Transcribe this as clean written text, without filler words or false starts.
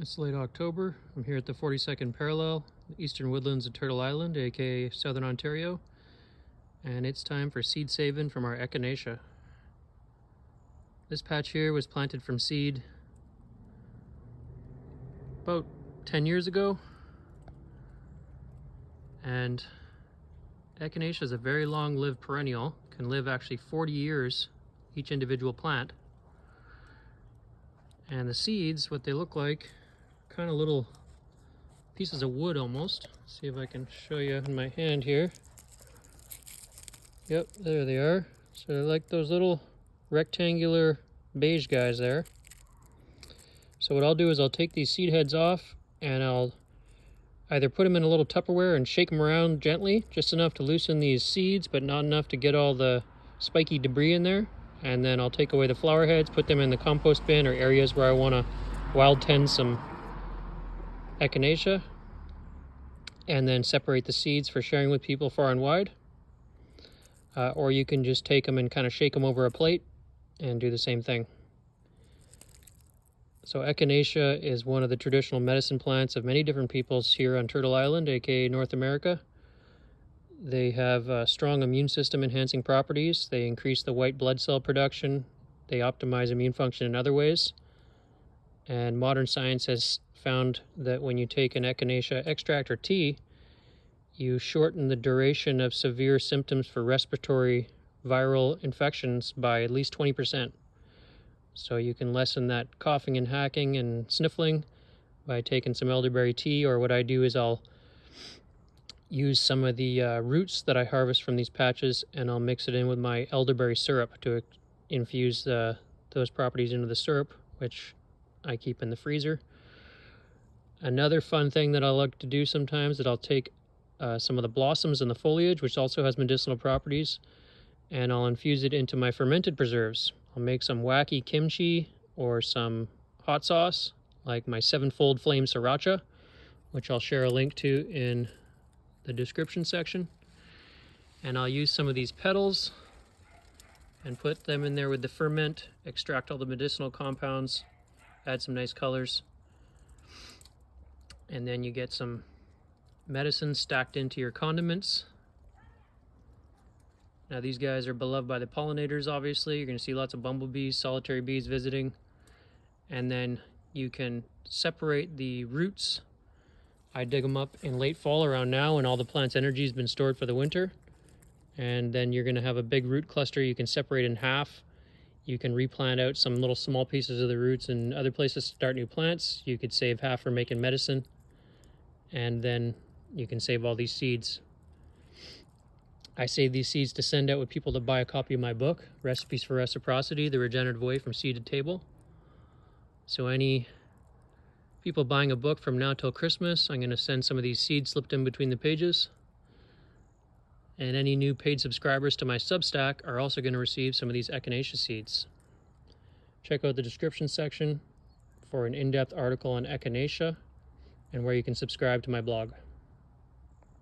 It's late October. I'm here at the 42nd parallel, the eastern woodlands of Turtle Island, aka Southern Ontario, and it's time for seed saving from our Echinacea. This patch here was planted from seed about 10 years ago, and Echinacea is a very long-lived perennial, can live actually 40 years each individual plant. And the seeds, what they look like, kind of little pieces of wood almost. Let's see if I can show you in my hand here. Yep, there they are. So they're like those little rectangular beige guys there. So what I'll do is I'll take these seed heads off and I'll either put them in a little Tupperware and shake them around gently, just enough to loosen these seeds, but not enough to get all the spiky debris in there. And then I'll take away the flower heads, put them in the compost bin or areas where I want to wild tend some Echinacea, and then separate the seeds for sharing with people far and wide. Or you can just take them and kind of shake them over a plate and do the same thing. So Echinacea is one of the traditional medicine plants of many different peoples here on Turtle Island, aka North America. They have strong immune system enhancing properties. They increase the white blood cell production. They optimize immune function in other ways. And modern science has found that when you take an Echinacea extract or tea, you shorten the duration of severe symptoms for respiratory viral infections by at least 20%. So you can lessen that coughing and hacking and sniffling by taking some elderberry tea, or what I do is I'll use some of the roots that I harvest from these patches and I'll mix it in with my elderberry syrup to infuse those properties into the syrup, which I keep in the freezer. Another fun thing that I like to do sometimes is I'll take some of the blossoms and the foliage, which also has medicinal properties, and I'll infuse it into my fermented preserves. I'll make some wacky kimchi or some hot sauce, like my 7-fold flame sriracha, which I'll share a link to in the description section. And I'll use some of these petals and put them in there with the ferment, extract all the medicinal compounds, add some nice colors, and then you get some medicine stacked into your condiments. Now these guys are beloved by the pollinators, obviously. You're going to see lots of bumblebees, solitary bees visiting. And then you can separate the roots. I dig them up in late fall around now when all the plant's energy has been stored for the winter. And then you're going to have a big root cluster you can separate in half. You can replant out some little small pieces of the roots in other places to start new plants. You could save half for making medicine. And then you can save all these seeds. I save these seeds to send out with people to buy a copy of my book, Recipes for Reciprocity, The Regenerative Way from Seed to Table. So any people buying a book from now till Christmas, I'm going to send some of these seeds slipped in between the pages. And any new paid subscribers to my Substack are also going to receive some of these Echinacea seeds. Check out the description section for an in-depth article on Echinacea and where you can subscribe to my blog.